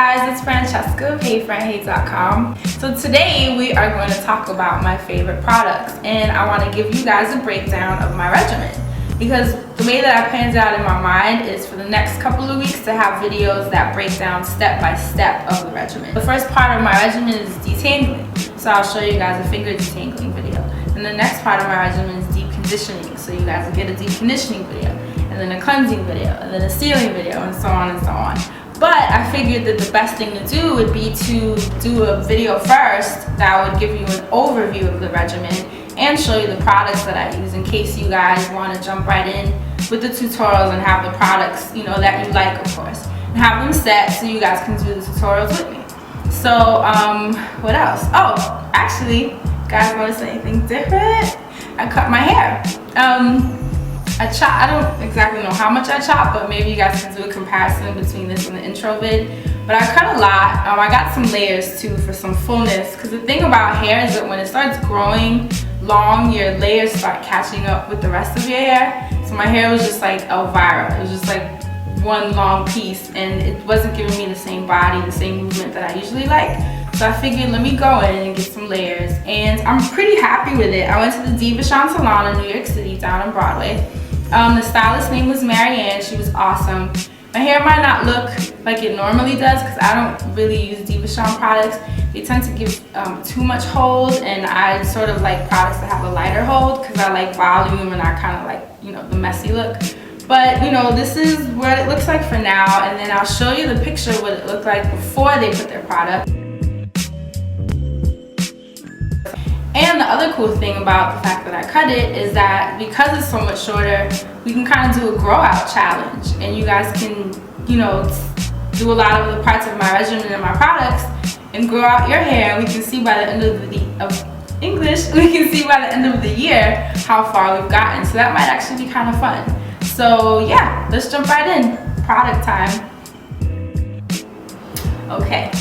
guys, it's Francesca of HeyFranHey.com. So today we are going to talk about my favorite products, and I want to give you guys a breakdown of my regimen, because the way that I planned it out in my mind is for the next couple of weeks to have videos that break down step by step of the regimen. The first part of my regimen is detangling, so I'll show you guys a finger detangling video. And the next part of my regimen is deep conditioning, so you guys will get a deep conditioning video, and then a cleansing video, and then a sealing video, and so on and so on. But I figured that the best thing to do would be to do a video first that would give you an overview of the regimen and show you the products that I use in case you guys want to jump right in with the tutorials and have the products, that you like, of course, and have them set so you guys can do the tutorials with me. So, what else? Oh, actually, guys want to say anything different? I cut my hair. I don't exactly know how much I chopped, but maybe you guys can do a comparison between this and the intro vid. But I cut a lot. I got some layers too for some fullness, because the thing about hair is that when it starts growing long, your layers start catching up with the rest of your hair. So my hair was just like Elvira. It was just like one long piece, and it wasn't giving me the same body, the same movement that I usually like. So I figured, let me go in and get some layers, and I'm pretty happy with it. I went to the Diva Shine Salon in New York City, down on Broadway. The stylist name was Marianne. She was awesome. My hair might not look like it normally does because I don't really use Diva Shine products. They tend to give too much hold, and I sort of like products that have a lighter hold because I like volume and I kind of like, the messy look. But, this is what it looks like for now, and then I'll show you the picture of what it looked like before they put their product. And the other cool thing about the fact that I cut it is that because it's so much shorter, we can kind of do a grow out challenge, and you guys can, do a lot of the parts of my regimen and my products and grow out your hair. We can see by the end of the end of the year how far we've gotten. So that might actually be kind of fun. So yeah, let's jump right in. Product time. Okay.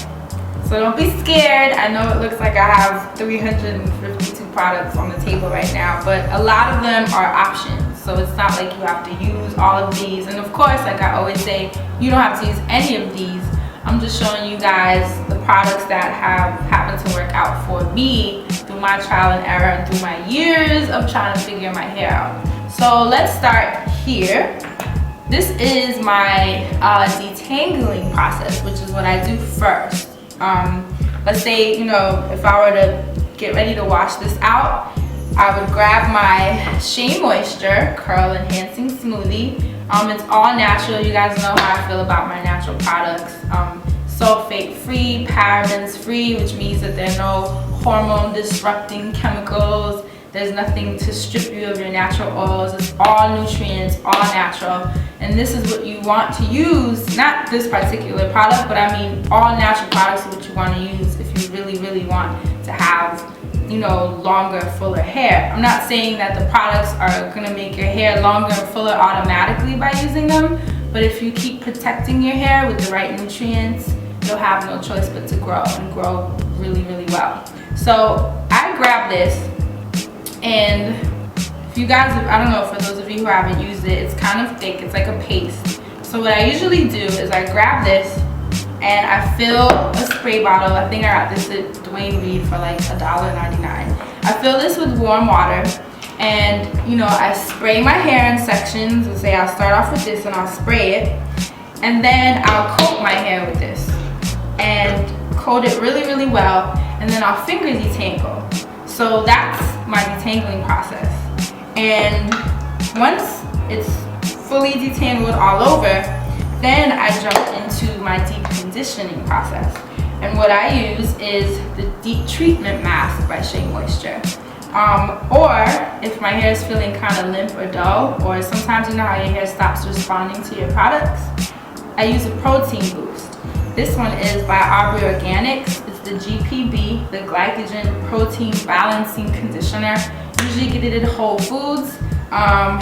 So don't be scared. I know it looks like I have 352 products on the table right now, but a lot of them are options. So it's not like you have to use all of these. And of course, like I always say, you don't have to use any of these. I'm just showing you guys the products that have happened to work out for me through my trial and error and through my years of trying to figure my hair out. So let's start here. This is my detangling process, which is what I do first. Let's say, if I were to get ready to wash this out, I would grab my Shea Moisture Curl Enhancing Smoothie. It's all natural. You guys know how I feel about my natural products. Sulfate free, parabens free, which means that there are no hormone disrupting chemicals. There's nothing to strip you of your natural oils. It's all nutrients, all natural. And this is what you want to use, not this particular product, but I mean all natural products are what you want to use if you really, really want to have, longer, fuller hair. I'm not saying that the products are going to make your hair longer and fuller automatically by using them, but if you keep protecting your hair with the right nutrients, you'll have no choice but to grow and grow really, really well. So I grabbed this, and if you guys, I don't know, for those of you who haven't used it, it's kind of thick. It's like a paste. So what I usually do is I grab this and I fill a spray bottle. I think I got this at Dwayne Reed for like $1.99. I fill this with warm water, and I spray my hair in sections. Let's say I'll start off with this and I'll spray it, and then I'll coat my hair with this and coat it really, really well, and then I'll finger detangle. So that's my detangling process. And once it's fully detangled all over, then I jump into my deep conditioning process. And what I use is the Deep Treatment Mask by Shea Moisture. Or if my hair is feeling kind of limp or dull, or sometimes you know how your hair stops responding to your products, I use a protein boost. This one is by Aubrey Organics. It's the GPB, the Glycogen Protein Balancing Conditioner. Usually get it at Whole Foods. I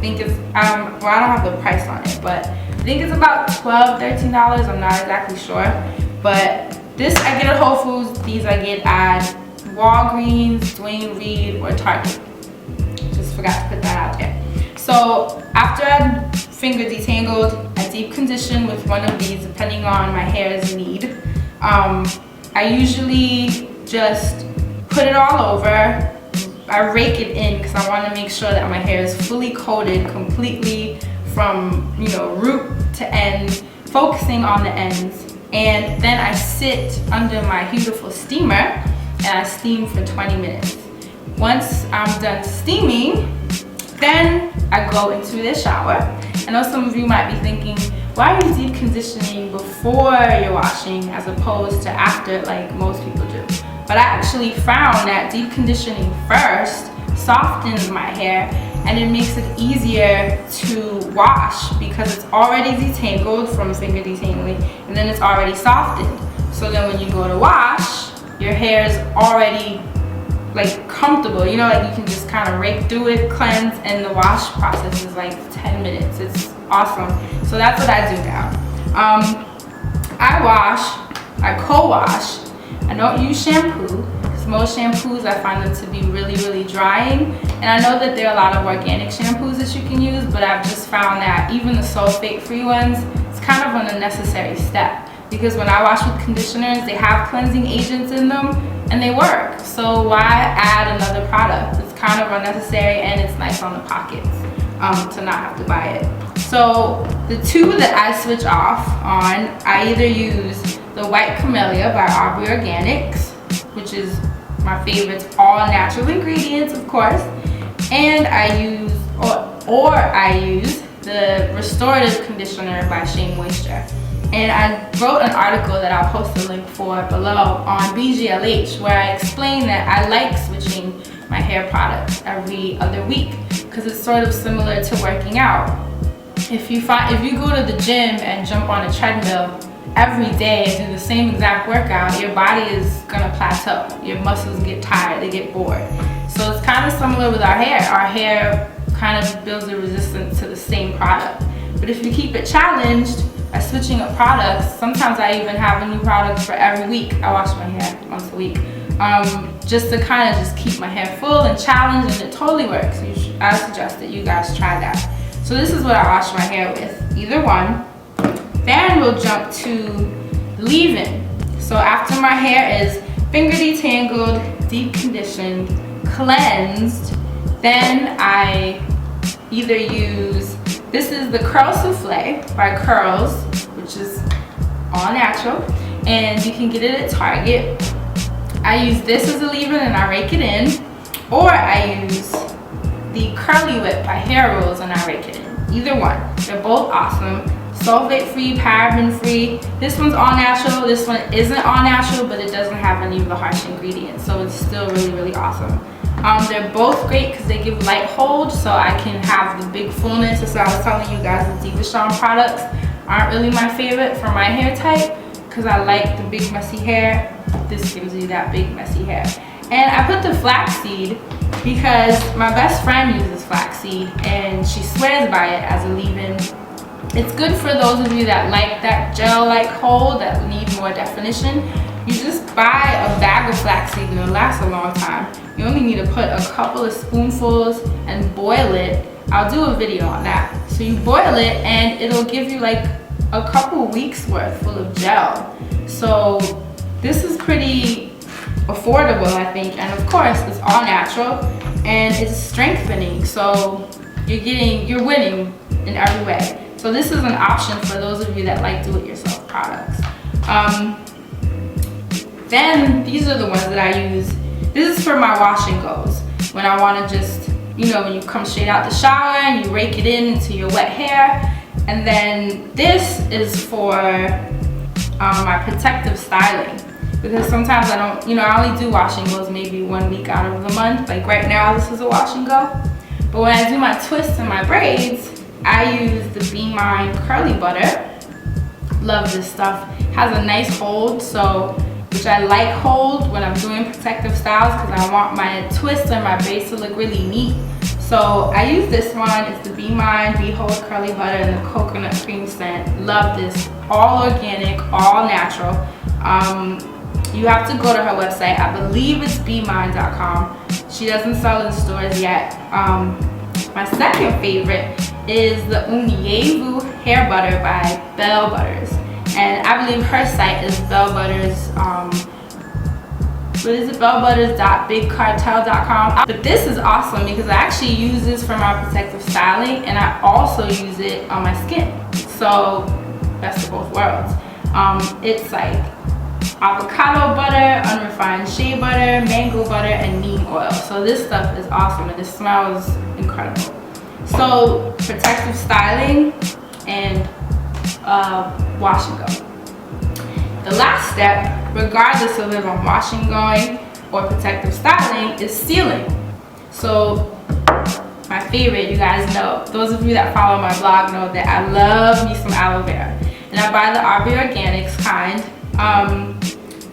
think it's, I don't have the price on it, but I think it's about $12, $13. I'm not exactly sure. But this I get at Whole Foods. These I get at Walgreens, Dwayne Reed, or Target. Just forgot to put that out there. So after I finger detangled, I deep condition with one of these depending on my hair's need. I usually just put it all over. I rake it in because I want to make sure that my hair is fully coated completely from, you know, root to end, focusing on the ends. And then I sit under my beautiful steamer and I steam for 20 minutes. Once I'm done steaming, then I go into the shower. I know some of you might be thinking, why are you deep conditioning before you're washing as opposed to after like most people do? But I actually found that deep conditioning first softens my hair and it makes it easier to wash because it's already detangled from finger detangling and then it's already softened. So then when you go to wash, your hair is already like comfortable, you know, like you can just kind of rake through it, cleanse, and the wash process is like 10 minutes. It's awesome. So that's what I do now. I co-wash. I don't use shampoo because most shampoos I find them to be really, really drying. And I know that there are a lot of organic shampoos that you can use, but I've just found that even the sulfate-free ones, it's kind of an unnecessary step because when I wash with conditioners, they have cleansing agents in them and they work. So why add another product? It's kind of unnecessary and it's nice on the pockets to not have to buy it. So the two that I switch off on, I either use the White Camellia by Aubrey Organics, which is my favorite, all natural ingredients, of course, and I use, or I use the Restorative Conditioner by Shea Moisture. And I wrote an article that I'll post a link for below on BGLH where I explain that I like switching my hair products every other week because it's sort of similar to working out. If you go to the gym and jump on a treadmill every day and do the same exact workout, your body is gonna plateau. Your muscles get tired, they get bored. So it's kind of similar with our hair. Our hair kind of builds a resistance to the same product. But if you keep it challenged by switching up products, sometimes I even have a new product for every week. I wash my hair once a week. Just to kind of just keep my hair full and challenged, and it totally works. I suggest that you guys try that. So this is what I wash my hair with, either one. Then we'll jump to leave-in. So after my hair is finger detangled, deep conditioned, cleansed, then I either use, this is the Curl Souffle by Curls, which is all natural, and you can get it at Target. I use this as a leave-in and I rake it in, or I use the Curly Whip by Hair Rolls and I rake it in. Either one. They're both awesome. Sulfate-free, paraben-free. This one's all natural. This one isn't all natural, but it doesn't have any of the harsh ingredients, so it's still really, really awesome. They're both great because they give light hold, so I can have the big fullness. So I was telling you guys the Detangling products aren't really my favorite for my hair type because I like the big messy hair. This gives you that big messy hair. And I put the flaxseed because my best friend uses flaxseed and she swears by it as a leave-in. It's good for those of you that like that gel-like hold, that need more definition. You just buy a bag of flaxseed and it'll last a long time. You only need to put a couple of spoonfuls and boil it. I'll do a video on that. So you boil it and it'll give you like a couple weeks worth full of gel. So this is pretty affordable, I think, and of course it's all natural and it's strengthening, so you're winning in every way. So this is an option for those of you that like do-it-yourself products. Then these are the ones that I use. This is for my wash and goes, when I want to just, you know, when you come straight out the shower and you rake it into your wet hair. And then this is for my protective styling, because sometimes I don't, you know, I only do wash and goes maybe 1 week out of the month. Like right now, this is a wash and go. But when I do my twists and my braids, I use the Be Mine Curly Butter. Love this stuff. Has a nice hold, so which I like hold when I'm doing protective styles because I want my twists and my braids to look really neat. So I use this one. It's the Be Mine Behold Curly Butter and the coconut cream scent. Love this. All organic, all natural. You have to go to her website. I believe it's bemine.com. She doesn't sell in stores yet. My second favorite is the Unyevu hair butter by Bell Butters, and I believe her site is Bell Butters. What is it? bellbutters.bigcartel.com. But this is awesome because I actually use this for my protective styling, and I also use it on my skin. So best of both worlds. It's like avocado butter, unrefined shea butter, mango butter, and neem oil. So this stuff is awesome and it smells incredible. So protective styling and wash and go. The last step, regardless of if I'm washing going or protective styling, is sealing. So my favorite, you guys know, those of you that follow my blog know that I love me some aloe vera, and I buy the RB Organics kind.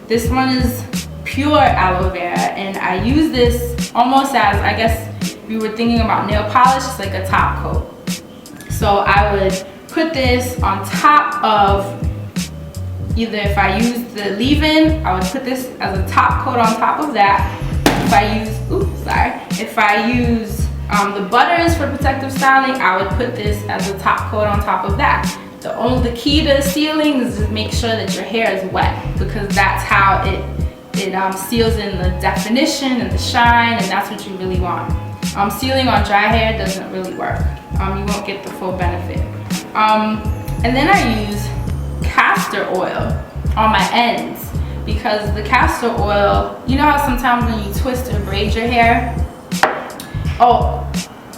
This one is pure aloe vera, and I use this almost as, I guess we were thinking about nail polish, it's like a top coat. So I would put this on top of, either if I use the leave-in, I would put this as a top coat on top of that. If I use the butters for protective styling, I would put this as a top coat on top of that. The key to sealing is to make sure that your hair is wet, because that's how it seals in the definition and the shine, and that's what you really want. Sealing on dry hair doesn't really work. You won't get the full benefit. And then I use castor oil on my ends, because the castor oil, you know how sometimes when you twist or braid your hair, oh,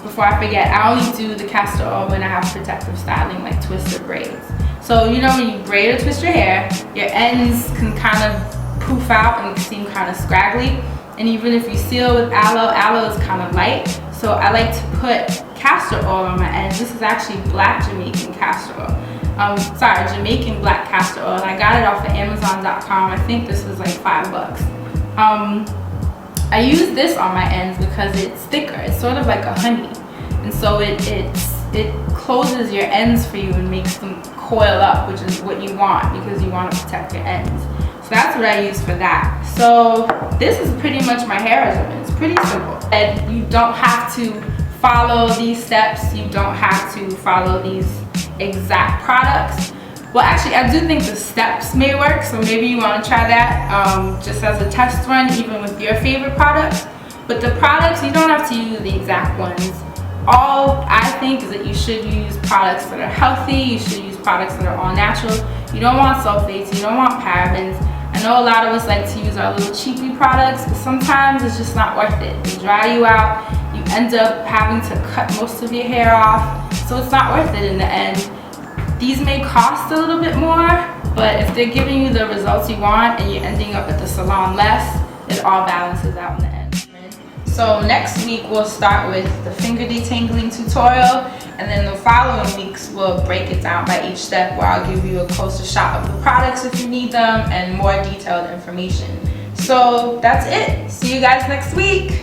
before I forget, I only do the castor oil when I have protective styling, like twist or braids. So you know when you braid or twist your hair, your ends can kind of poof out and seem kind of scraggly. And even if you seal with aloe is kind of light. So I like to put castor oil on my ends. This is actually black Jamaican castor oil. Jamaican black castor oil. And I got it off of Amazon.com. I think this was like $5. I use this on my ends because it's thicker. It's sort of like a honey, and so it closes your ends for you and makes them coil up, which is what you want because you want to protect your ends. So that's what I use for that. So this is pretty much my hair regimen. It's pretty simple. And you don't have to follow these steps. You don't have to follow these exact products. Well, actually, I do think the steps may work, so maybe you want to try that just as a test run, even with your favorite products. But the products, you don't have to use the exact ones. All I think is that you should use products that are healthy. You should use products that are all natural. You don't want sulfates. You don't want parabens. I know a lot of us like to use our little cheapy products, but sometimes it's just not worth it. They dry you out. You end up having to cut most of your hair off, so it's not worth it in the end. These may cost a little bit more, but if they're giving you the results you want and you're ending up at the salon less, it all balances out in the end. So next week we'll start with the finger detangling tutorial, and then the following weeks we'll break it down by each step, where I'll give you a closer shot of the products if you need them and more detailed information. So that's it. See you guys next week.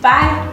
Bye.